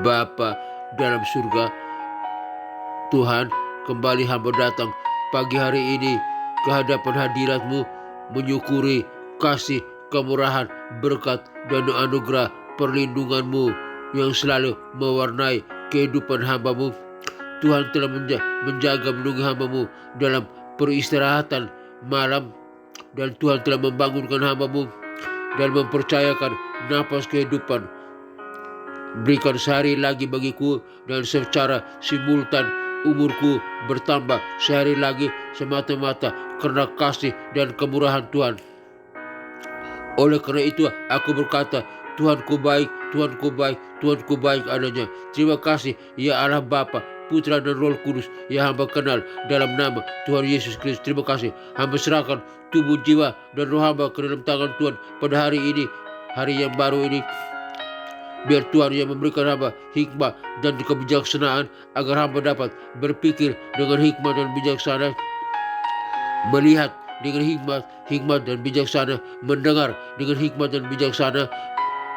Bapa dalam surga, Tuhan, kembali hamba datang pagi hari ini ke hadapan hadirat-Mu, menyukuri kasih, kemurahan, berkat, dan anugerah perlindungan-Mu yang selalu mewarnai kehidupan hamba-Mu. Tuhan telah menjaga melindungi hamba-Mu dalam peristirahatan malam, dan Tuhan telah membangunkan hamba-Mu dan mempercayakan napas kehidupan. Berikan sehari lagi bagiku, dan secara simultan umurku bertambah sehari lagi semata-mata karena kasih dan kemurahan Tuhan. Oleh karena itu aku berkata, Tuhanku baik, Tuhanku baik, Tuhanku baik adanya. Terima kasih ya Allah Bapa, Putra dan Roh Kudus yang hamba kenal dalam nama Tuhan Yesus Kristus. Terima kasih. Hamba serahkan tubuh, jiwa, dan roh hamba ke dalam tangan Tuhan pada hari ini, hari yang baru ini. Biar Tuhan yang memberikan hamba hikmah dan kebijaksanaan agar hamba dapat berpikir dengan hikmah dan bijaksana, melihat dengan hikmat dan bijaksana, mendengar dengan hikmat dan bijaksana,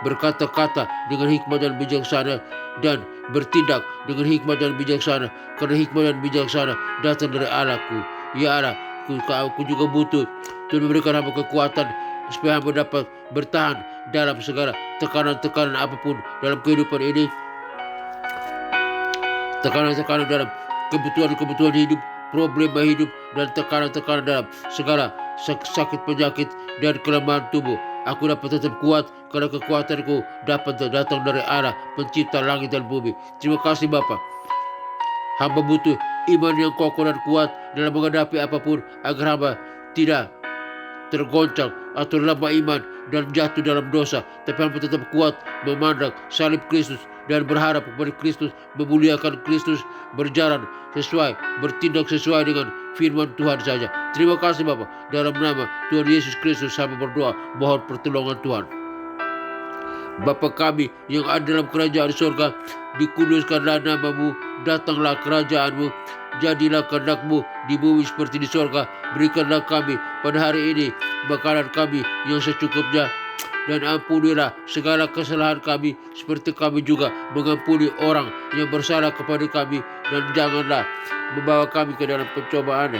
berkata-kata dengan hikmat dan bijaksana, dan bertindak dengan hikmat dan bijaksana, karena hikmat dan bijaksana datang dari Allahku. Ya Allah, aku juga butuh Tuhan memberikan hamba kekuatan supaya hamba dapat bertahan dalam segala tekanan-tekanan apapun dalam kehidupan ini, tekanan-tekanan dalam kebutuhan hidup, problema hidup, dan tekanan-tekanan dalam segala sakit penyakit dan kelemahan tubuh. Aku dapat tetap kuat karena kekuatanku dapat datang dari Allah, pencipta langit dan bumi. Terima kasih Bapa. Hamba butuh iman yang kokoh dan kuat dalam menghadapi apapun agar hamba tidak tergoncang atau lemah iman dan jatuh dalam dosa, tapi hamba tetap kuat memandang salib Kristus dan berharap kepada Kristus, memuliakan Kristus, berjalan sesuai, bertindak sesuai dengan firman Tuhan saja. Terima kasih Bapa. Dalam nama Tuhan Yesus Kristus hamba berdoa, mohon pertolongan Tuhan. Bapa kami yang ada dalam kerajaan surga, dikuduskanlah nama-Mu, datanglah kerajaan-Mu, jadilah kehendak-Mu di bumi seperti di surga. Berikanlah kami pada hari ini makanan kami yang secukupnya, dan ampunilah segala kesalahan kami seperti kami juga mengampuni orang yang bersalah kepada kami, dan janganlah membawa kami ke dalam pencobaan,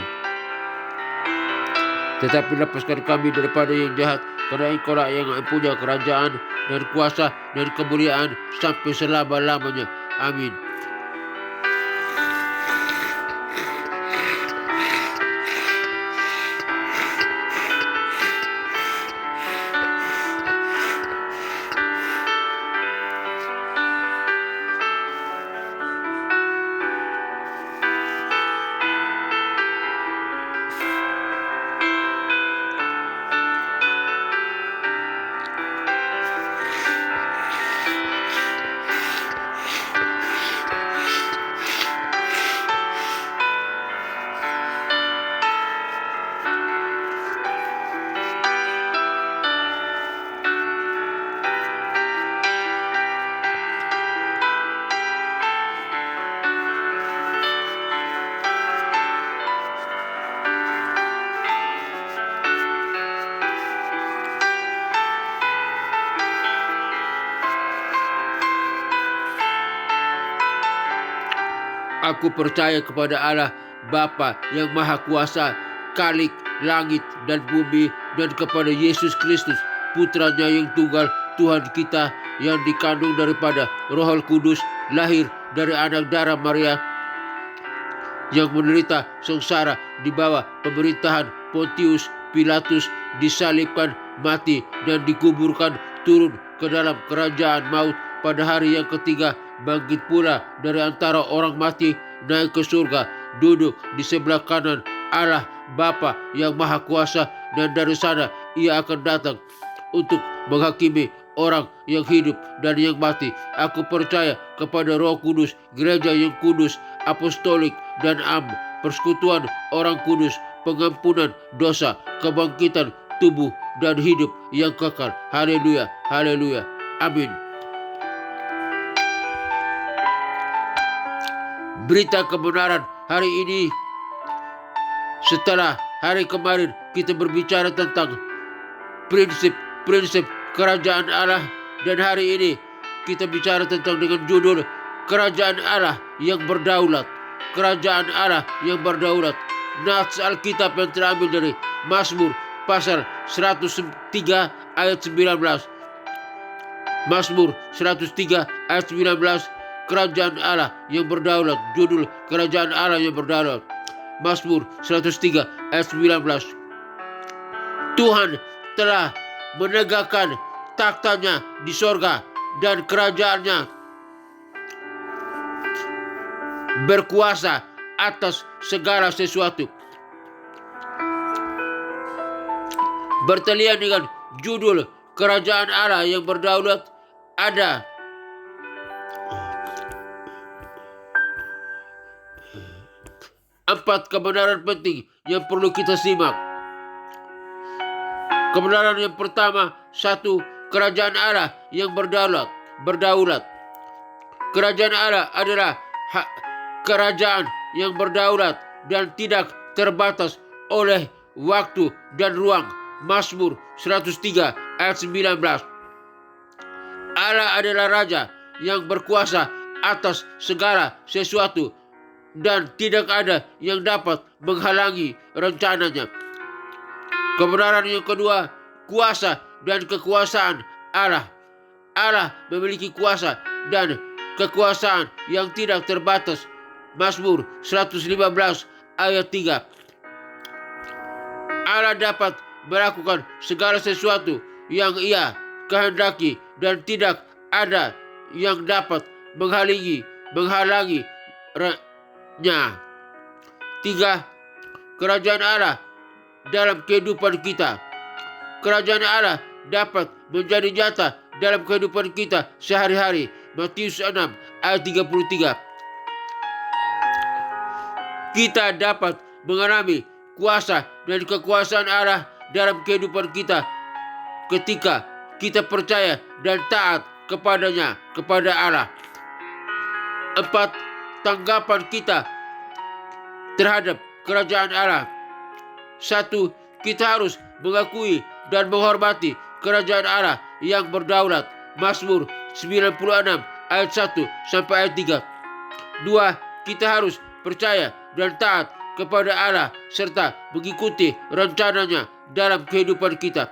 tetapi lepaskan kami daripada yang jahat, karena Engkau-lah yang punya kerajaan dan kuasa dan kemuliaan sampai selama-lamanya. Amin. Aku percaya kepada Allah Bapa yang Maha Kuasa, Khalik langit dan bumi, dan kepada Yesus Kristus, Putranya yang tunggal, Tuhan kita, yang dikandung daripada Roh Kudus, lahir dari anak darah Maria, yang menderita sengsara di bawah pemerintahan Pontius Pilatus, disalibkan, mati, dan dikuburkan, turun ke dalam kerajaan maut, pada hari yang ketiga bangkit pula dari antara orang mati, naik ke surga, duduk di sebelah kanan Allah Bapa yang Maha Kuasa, dan dari sana Ia akan datang untuk menghakimi orang yang hidup dan yang mati. Aku percaya kepada Roh Kudus, gereja yang kudus, apostolik dan persekutuan orang kudus, pengampunan dosa, kebangkitan tubuh, dan hidup yang kekal. Haleluya, haleluya, amin. Berita kebenaran hari ini, setelah hari kemarin kita berbicara tentang prinsip-prinsip kerajaan Allah, dan hari ini kita bicara tentang dengan judul kerajaan Allah yang berdaulat. Kerajaan Allah yang berdaulat. Nats Alkitab yang terambil dari Mazmur pasal 103 ayat 19. Mazmur 103 ayat 19. Kerajaan Allah yang berdaulat. Judul kerajaan Allah yang berdaulat. Mazmur 103 ayat 19. Tuhan telah menegakkan taktanya di sorga dan kerajaannya berkuasa atas segala sesuatu. Bertalian dengan judul kerajaan Allah yang berdaulat, ada empat kebenaran penting yang perlu kita simak. Kebenaran yang pertama, satu, kerajaan Allah yang berdaulat. Kerajaan Allah adalah kerajaan yang berdaulat dan tidak terbatas oleh waktu dan ruang. Mazmur 103 ayat 19. Allah adalah Raja yang berkuasa atas segala sesuatu dan tidak ada yang dapat menghalangi rencananya. Kebenaran yang kedua, kuasa dan kekuasaan Allah. Allah memiliki kuasa dan kekuasaan yang tidak terbatas. Mazmur 115 ayat 3. Allah dapat melakukan segala sesuatu yang Ia kehendaki dan tidak ada yang dapat menghalangi-nya. 3. Kerajaan Allah dalam kehidupan kita. Kerajaan Allah dapat menjadi nyata dalam kehidupan kita sehari-hari. Matius 6 ayat 33. Kita dapat mengalami kuasa dan kekuasaan Allah dalam kehidupan kita ketika kita percaya dan taat kepadanya, kepada Allah. 4. Tanggapan kita terhadap kerajaan Allah. 1. Kita harus mengakui dan menghormati kerajaan Allah yang berdaulat. Mazmur 96 ayat 1 sampai ayat 3. 2. Kita harus percaya dan taat kepada Allah serta mengikuti rencananya dalam kehidupan kita.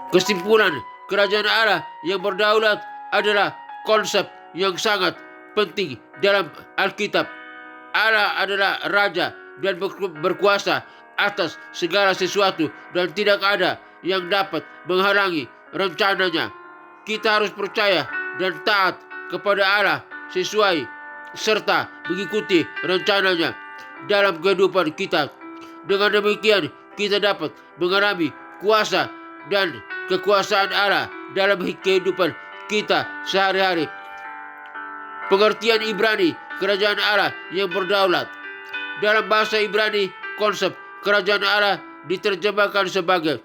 Kesimpulan, kerajaan Allah yang berdaulat adalah konsep yang sangat penting dalam Alkitab. Allah adalah Raja dan berkuasa atas segala sesuatu dan tidak ada yang dapat menghalangi rencananya. Kita harus percaya dan taat kepada Allah sesuai serta mengikuti rencananya dalam kehidupan kita. Dengan demikian, kita dapat mengalami kuasa dan kekuasaan Allah dalam kehidupan kita sehari-hari. Pengertian Ibrani, kerajaan Allah yang berdaulat. Dalam bahasa Ibrani, konsep kerajaan Allah diterjemahkan sebagai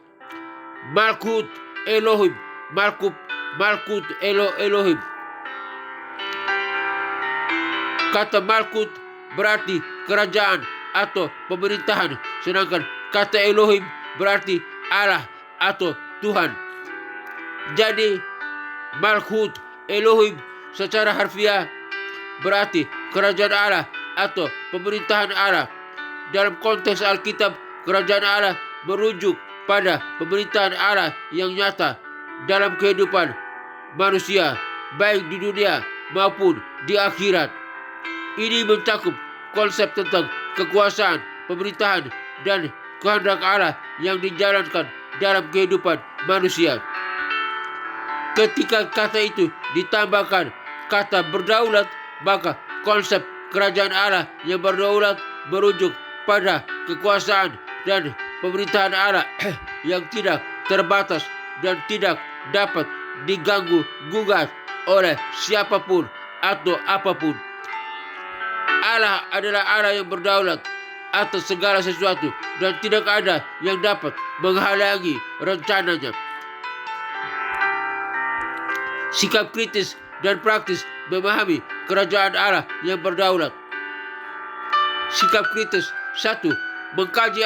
Malkut Elohim. Malkut Elohim. Kata Malkut berarti kerajaan atau pemerintahan, sedangkan kata Elohim berarti Allah atau Tuhan. Jadi Malkut Elohim secara harfiah berarti kerajaan Allah atau pemerintahan Allah. Dalam konteks Alkitab, kerajaan Allah merujuk pada pemerintahan Allah yang nyata dalam kehidupan manusia, baik di dunia maupun di akhirat. Ini mencakup konsep tentang kekuasaan, pemerintahan, dan kehendak Allah yang dijalankan dalam kehidupan manusia. Ketika kata itu ditambahkan kata berdaulat, maka konsep kerajaan Allah yang berdaulat merujuk pada kekuasaan dan pemerintahan Allah yang tidak terbatas dan tidak dapat diganggu-gugat oleh siapapun atau apapun. Allah adalah Allah yang berdaulat atas segala sesuatu dan tidak ada yang dapat menghalangi rencananya. Sikap kritis dan praktis memahami kerajaan Allah yang berdaulat. Sikap kritis. 1. Mengkaji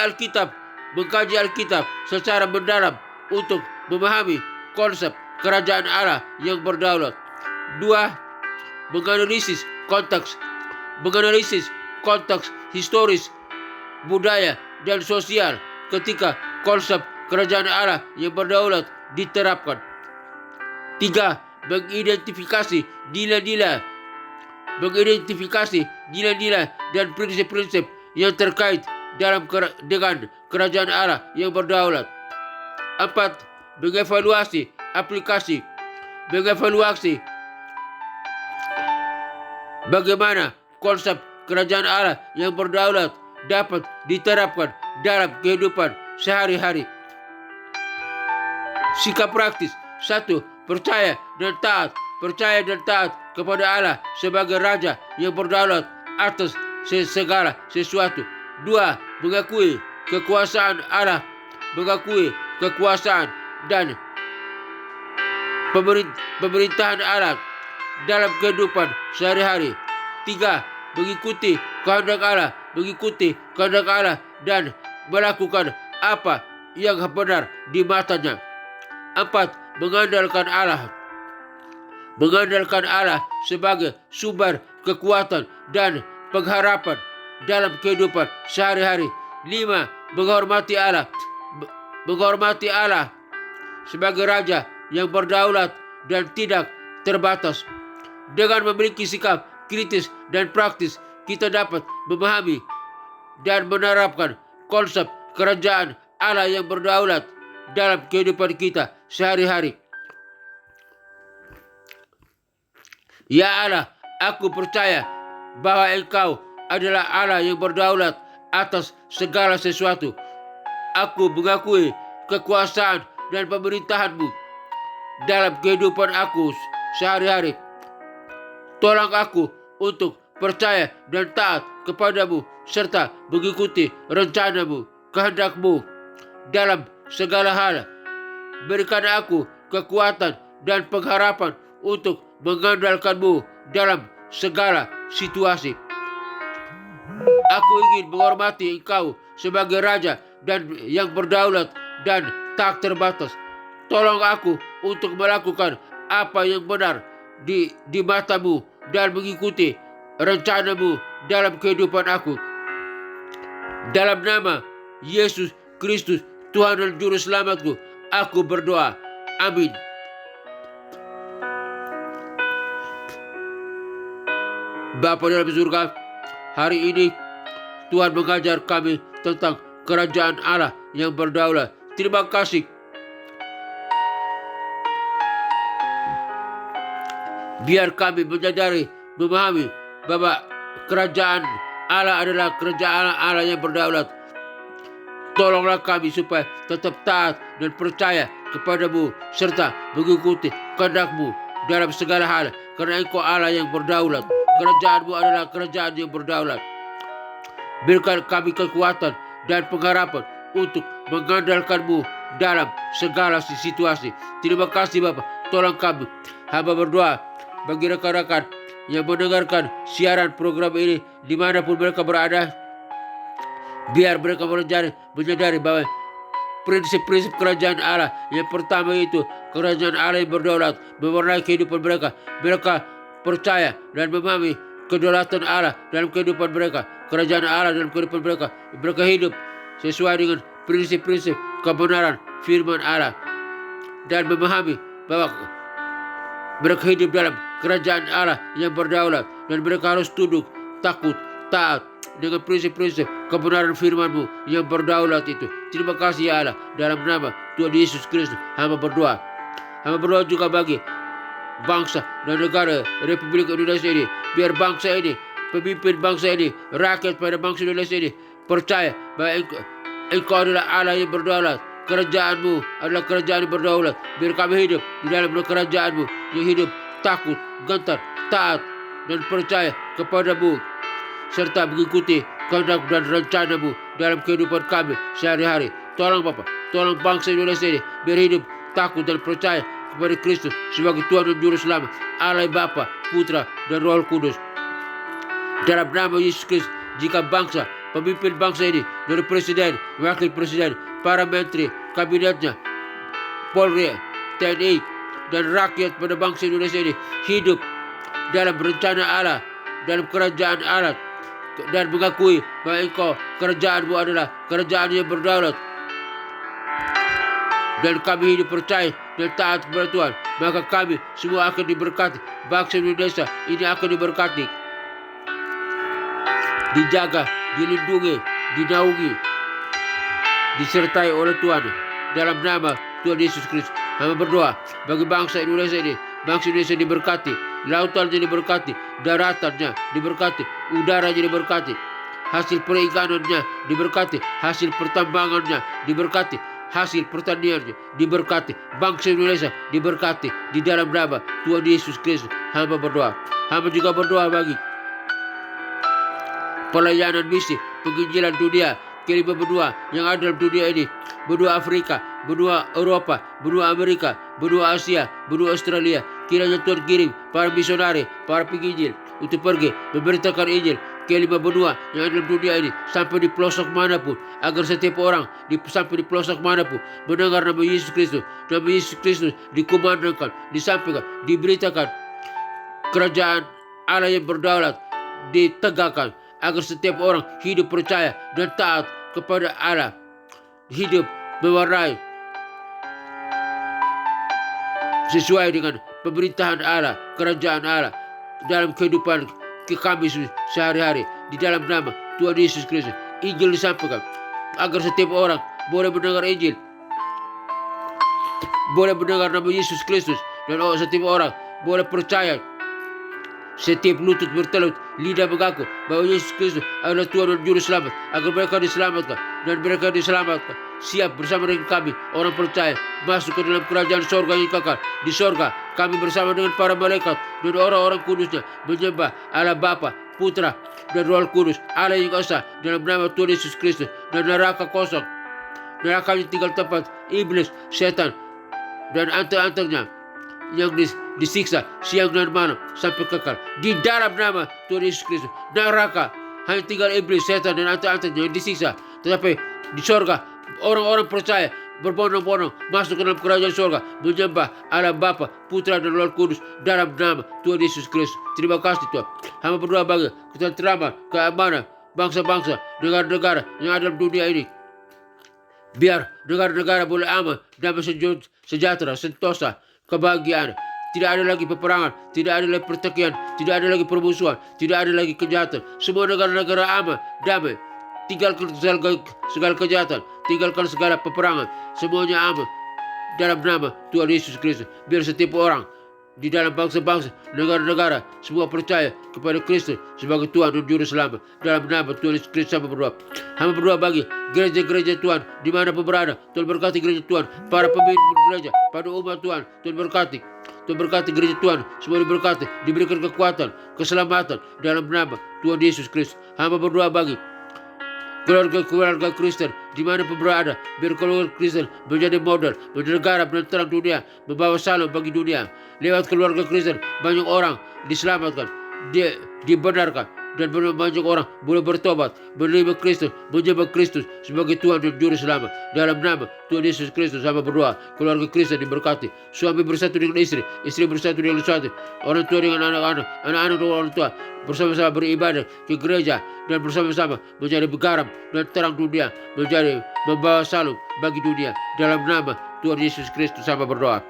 Alkitab secara mendalam untuk memahami konsep kerajaan Allah yang berdaulat. Dua, menganalisis konteks historis, budaya, dan sosial ketika konsep kerajaan Allah yang berdaulat diterapkan. Tiga, mengidentifikasi nilai-nilai dan prinsip-prinsip yang terkait dengan kerajaan Allah yang berdaulat. Empat, mengevaluasi bagaimana konsep kerajaan Allah yang berdaulat dapat diterapkan dalam kehidupan sehari-hari. Sikap praktis. 1. Percaya dan taat kepada Allah sebagai Raja yang berdaulat atas segala sesuatu. 2. Mengakui kekuasaan Allah, dan pemerintahan Allah dalam kehidupan sehari-hari. 3. Mengikuti kehendak Allah dan melakukan apa yang benar di matanya. 4. Mengandalkan Allah sebagai sumber kekuatan dan pengharapan dalam kehidupan sehari-hari. 5. Menghormati Allah sebagai Raja yang berdaulat dan tidak terbatas. Dengan memiliki sikap kritis dan praktis, kita dapat memahami dan menerapkan konsep kerajaan Allah yang berdaulat dalam kehidupan kita sehari-hari. Ya Allah, aku percaya bahwa Engkau adalah Allah yang berdaulat atas segala sesuatu. Aku mengakui kekuasaan dan pemerintahan-Mu dalam kehidupan aku sehari-hari. Tolong aku untuk percaya dan taat kepadamu serta mengikuti rencana-Mu, kehendak-Mu dalam segala hal. Berikan aku kekuatan dan pengharapan untuk mengandalkan-Mu dalam segala situasi. Aku ingin menghormati Engkau sebagai Raja dan yang berdaulat dan tak terbatas. Tolong aku untuk melakukan apa yang benar di mata-Mu dan mengikuti rencana-Mu dalam kehidupan aku. Dalam nama Yesus Kristus, Tuhan dan Juru Selamatku, aku berdoa. Amin. Bapa dalam surga, hari ini Tuhan mengajar kami tentang kerajaan Allah yang berdaulat. Terima kasih. Biar kami memahami bahwa kerajaan Allah adalah kerajaan Allah yang berdaulat. Tolonglah kami supaya tetap taat dan percaya kepadamu serta mengikuti kehendak-Mu dalam segala hal, karena Engkau Allah yang berdaulat. Kerajaan-Mu adalah kerajaan yang berdaulat. Berikan kami kekuatan dan pengharapan untuk mengandalkan-Mu dalam segala situasi. Terima kasih Bapa. Tolong kami. Hamba berdoa bagi rekan-rekan yang mendengarkan siaran program ini dimanapun mereka berada. Biar mereka menyadari bahwa prinsip-prinsip kerajaan Allah yang pertama itu kerajaan Allah yang berdaulat mewarnai kehidupan mereka. Mereka percaya dan memahami kedaulatan Allah dalam kehidupan mereka, kerajaan Allah dalam kehidupan mereka. Mereka hidup sesuai dengan prinsip-prinsip kebenaran firman Allah dan memahami bahwa mereka hidup dalam kerajaan Allah yang berdaulat dan mereka harus tunduk, takut, taat dengan prinsip-prinsip kebenaran firman-Mu yang berdaulat itu. Terima kasih ya Allah. Dalam nama Tuhan Yesus Kristus hamba berdoa. Hamba berdoa juga bagi bangsa dan negara Republik Indonesia ini. Biar bangsa ini, pemimpin bangsa ini, rakyat pada bangsa Indonesia ini percaya bahwa Engkau adalah Allah yang berdaulat. Kerajaan-Mu adalah kerajaan yang berdaulat. Biar kami hidup di dalam kerajaan-Mu yang hidup takut, gentar, taat dan percaya kepadamu serta mengikuti kehendak dan rencana-Mu dalam kehidupan kami sehari-hari. Tolong Bapa, tolong bangsa Indonesia ini biar hidup takut dan percaya kepada Kristus sebagai Tuhan dan Juru Selamat, Allah Bapa, Putra dan Roh Kudus. Dalam nama Yesus Kristus, jika bangsa, pemimpin bangsa ini dari presiden, wakil presiden, para menteri, kabinetnya, Polri, TNI, dan rakyat pada bangsa Indonesia ini hidup dalam rencana Allah, dalam kerajaan Allah, dan mengakui bahwa engkau kerajaanmu adalah kerajaan yang berdaulat, dan kami hidup percaya dan taat kepada Tuhan, maka kami semua akan diberkati. Bangsa Indonesia ini akan diberkati, dijaga, dilindungi, dinaungi, disertai oleh Tuhan dalam nama Tuhan Yesus Kristus. Kami berdoa bagi bangsa Indonesia ini. Bangsa Indonesia diberkati, lautannya diberkati, daratannya diberkati, udaranya diberkati, hasil perikanannya diberkati, hasil pertambangannya diberkati, hasil pertaniannya diberkati. Bangsa Indonesia diberkati di dalam nama Tuhan Yesus Kristus. Hamba berdoa. Hamba juga berdoa bagi pelayanan misi penginjilan dunia kelima benua yang ada dalam dunia ini, benua Afrika, benua Eropa, benua Amerika, benua Asia, benua Australia. Kiranya Tuhan kirim para misionari, para penginjil untuk pergi memberitakan Injil kelima benua yang ada dalam dunia ini sampai di pelosok manapun, agar setiap orang sampai di pelosok manapun mendengar nama Yesus Kristus. Nama Yesus Kristus dikumandangkan, disampaikan, diberitakan. Kerajaan Allah yang berdaulat ditegakkan, agar setiap orang hidup percaya dan taat kepada Allah, hidup mewarnai sesuai dengan pemerintahan Allah, kerajaan Allah dalam kehidupan kami sehari-hari di dalam nama Tuhan Yesus Kristus. Injil disampaikan agar setiap orang boleh mendengar Injil, boleh mendengar nama Yesus Kristus, dan setiap orang boleh percaya. Setiap lutut bertelut, lidah mengaku bahwa Yesus Kristus adalah Tuhan dan Juru Selamat, agar mereka diselamatkan, dan mereka diselamatkan siap bersama dengan kami orang percaya masuk ke dalam kerajaan sorga yang kekal. Di sorga kami bersama dengan para malaikat dan orang-orang kudusnya menyembah Allah Bapa, Putra, dan Roh Kudus, Allah yang esa, dalam nama Tuhan Yesus Kristus. Dan neraka kosong, neraka yang tinggal tempat iblis, setan, dan anteng-antengnya yang disiksa siang dan malam sampai kekal di dalam nama Tuhan Yesus Kristus. Neraka hanya tinggal iblis, setan, dan anteng-antengnya yang disiksa, tetapi di sorga orang-orang percaya berbondong-bondong masuk ke dalam kerajaan sorga menyembah Allah Bapa, Putra, dan Roh Kudus dalam nama Tuhan Yesus Kristus. Terima kasih Tuhan. Hamba berdoa bagi ketentraman, keamanan bangsa-bangsa, negara-negara yang ada dalam dunia ini. Biar negara-negara boleh aman, damai, sejahtera, sentosa, kebahagiaan. Tidak ada lagi peperangan, tidak ada lagi pertikaian, tidak ada lagi permusuhan, tidak ada lagi kejahatan. Semua negara-negara aman, damai. Tinggalkan segala kejahatan, tinggalkan segala peperangan, semuanya aman dalam nama Tuhan Yesus Kristus. Biar setiap orang di dalam bangsa-bangsa, negara-negara semua percaya kepada Kristus sebagai Tuhan dan Juru Selamat. Dalam nama Tuhan Yesus Kristus hamba berdoa. Hamba berdoa bagi gereja-gereja Tuhan dimanapun berada. Tuhan berkati gereja Tuhan, para pemimpin gereja, pada umat Tuhan. Tuhan berkati. Tuhan berkati gereja Tuhan, semua diberkati, diberikan kekuatan, keselamatan dalam nama Tuhan Yesus Kristus. Hamba berdoa bagi keluarga Kristen dimanapun berada, biar keluarga Kristen menjadi model, menjadi garam dan terang dunia, membawa salam bagi dunia. Lewat keluarga Kristen banyak orang diselamatkan, dibenarkan, dan banyak orang boleh bertobat, menerima Kristus, menyembah Kristus sebagai Tuhan dan Juru Selamat. Dalam nama Tuhan Yesus Kristus hamba berdoa, keluarga Kristen diberkati, suami bersatu dengan istri, istri bersatu dengan suami, orang tua dengan anak-anak, anak-anak dengan orang tua, bersama-sama beribadah ke gereja, dan bersama-sama menjadi garam dan terang dunia, menjadi membawa salam bagi dunia. Dalam nama Tuhan Yesus Kristus hamba berdoa.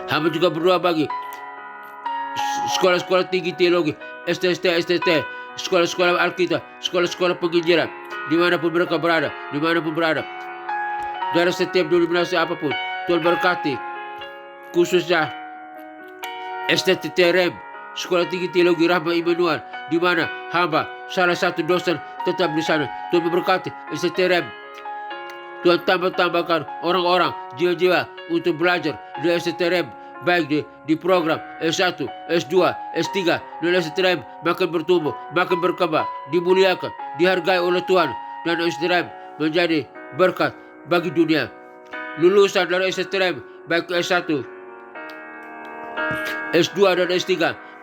Hamba juga berdoa bagi sekolah-sekolah tinggi teologi, STT, sekolah-sekolah Alkitab, sekolah-sekolah penginjilan, dimanapun mereka berada, dari setiap denominasi apapun. Tuhan berkati, khususnya STTRM, Sekolah Tinggi Teologi Rahma Immanuel, di mana hamba salah satu dosen tetap di sana. Tuhan memberkati STTRM. Tuhan tambahkan orang-orang, jiwa-jiwa untuk belajar di STTRM, baik di program S1, S2, S3, dan STTRM makin bertumbuh, makin berkembang, dimuliakan, dihargai oleh Tuhan, dan STTRM menjadi berkat bagi dunia. Lulusan dari STTRM baik S1, S2, dan S3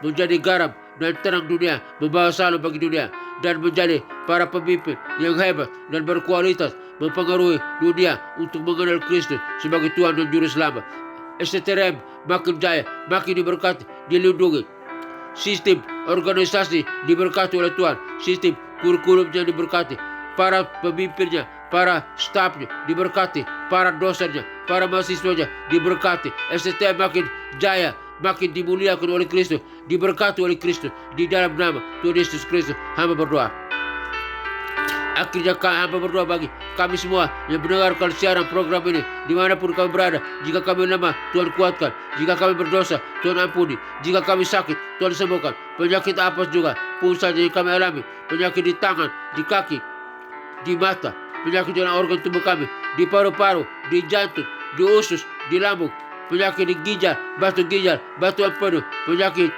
menjadi garam dan terang dunia, membawa salam bagi dunia. dan menjadi para pemimpin yang hebat dan berkualitas, mempengaruhi dunia untuk mengenal Kristus sebagai Tuhan dan Juru Selamat. STTRM makin jaya, makin diberkati, dilindungi. Sistem organisasi diberkati oleh Tuhan, sistem kurikulumnya diberkati, para pemimpinnya, para stafnya diberkati, para dosennya, para mahasiswanya diberkati. STTM makin jaya, makin dimuliakan oleh Kristus, diberkati oleh Kristus. Di dalam nama Tuhan Yesus Kristus hamba berdoa. Akhirnya hamba berdoa bagi kami semua yang mendengarkan siaran program ini dimanapun kami berada. Jika kami lemah, Tuhan kuatkan. Jika kami berdosa, Tuhan ampuni. Jika kami sakit, Tuhan sembuhkan. Penyakit apa juga pun saja yang kami alami, penyakit di tangan, di kaki, di mata, penyakit dalam organ tubuh kami, di paru-paru, di jantung, di usus, di lambung, penyakit di ginjal, batu empedu, penyakit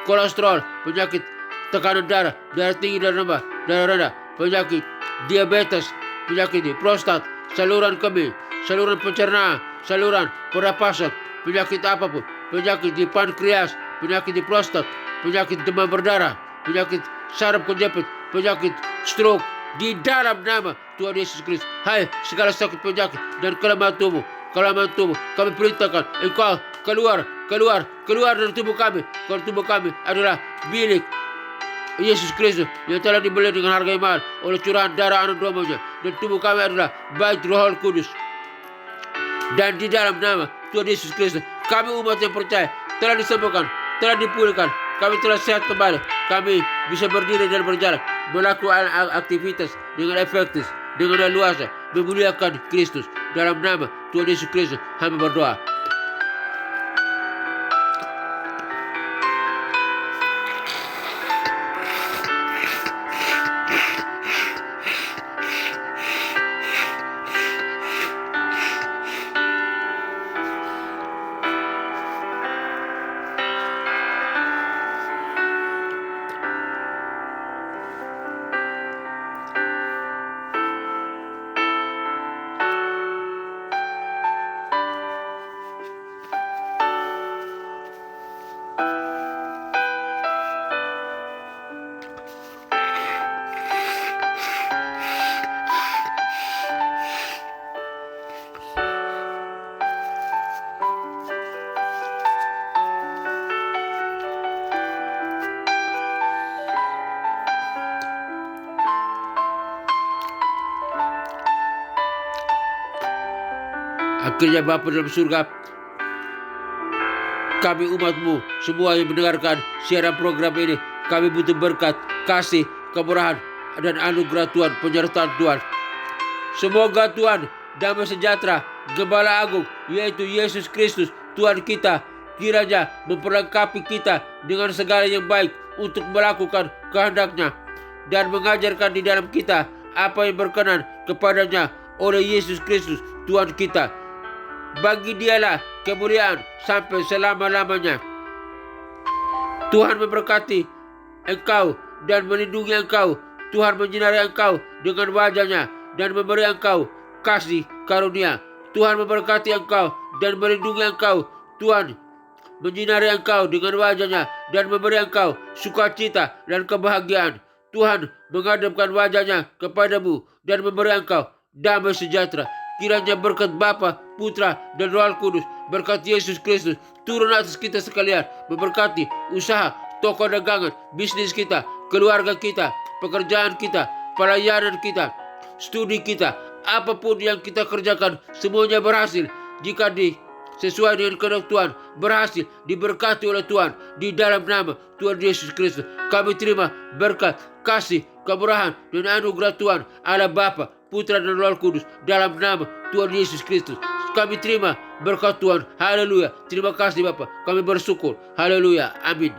kolesterol, penyakit tekanan darah, darah tinggi dan rendah, darah rendah, penyakit diabetes, penyakit di prostat, saluran kemih, saluran pencernaan, saluran pernapasan, penyakit apapun, penyakit di pankreas, penyakit di prostat, penyakit demam berdarah, penyakit saraf kejepit, penyakit stroke, di dalam nama Tuhan Yesus Kristus. Hai segala sakit penyakit dan kelemahan tubuh, kami perintahkan engkau keluar dari tubuh kami. Karena tubuh kami adalah milik Yesus Kristus yang telah dibeli dengan harga yang mahal oleh curahan darah anak domba-Nya, dan tubuh kami adalah bait Roh Kudus. Dan di dalam nama Tuhan Yesus Kristus, kami umat yang percaya telah disembuhkan, telah dipulihkan, kami telah sehat kembali, kami bisa berdiri dan berjalan, melakukan aktivitas dengan efektif, dengan leluasa, memuliakan Kristus. Dalam nama Tuhan Yesus Kristus hamba berdoa. Akhirnya Bapa dalam surga, kami umat-Mu semua yang mendengarkan siaran program ini, kami butuh berkat, kasih, kemurahan, dan anugerah Tuhan, penyertaan Tuhan. Semoga Tuhan damai sejahtera, Gembala Agung, yaitu Yesus Kristus, Tuhan kita, kiranya memperlengkapi kita dengan segala yang baik untuk melakukan kehendak-Nya dan mengajarkan di dalam kita apa yang berkenan kepadanya oleh Yesus Kristus, Tuhan kita. Bagi Dialah kemuliaan sampai selama-lamanya. Tuhan memberkati engkau dan melindungi engkau. Tuhan menyinari engkau dengan wajah-Nya dan memberi engkau kasih karunia. Tuhan memberkati engkau dan melindungi engkau. Tuhan menyinari engkau dengan wajah-Nya dan memberi engkau sukacita dan kebahagiaan. Tuhan menghadapkan wajah-Nya kepadamu dan memberi engkau damai sejahtera. Kiranya berkat Bapa, Putra, dan Roh Kudus, berkat Yesus Kristus turun atas kita sekalian, memberkati usaha, toko dagangan, bisnis kita, keluarga kita, pekerjaan kita, pelayanan kita, studi kita, apapun yang kita kerjakan, semuanya berhasil jika sesuai dengan kehendak Tuhan, berhasil, diberkati oleh Tuhan. Di dalam nama Tuhan Yesus Kristus, kami terima berkat, kasih, kemurahan, dan anugerah Tuhan Allah Bapa, Putra, dan Roh Kudus dalam nama Tuhan Yesus Kristus. Kami terima berkat Tuhan. Haleluya. Terima kasih Bapa. Kami bersyukur. Haleluya. Amin.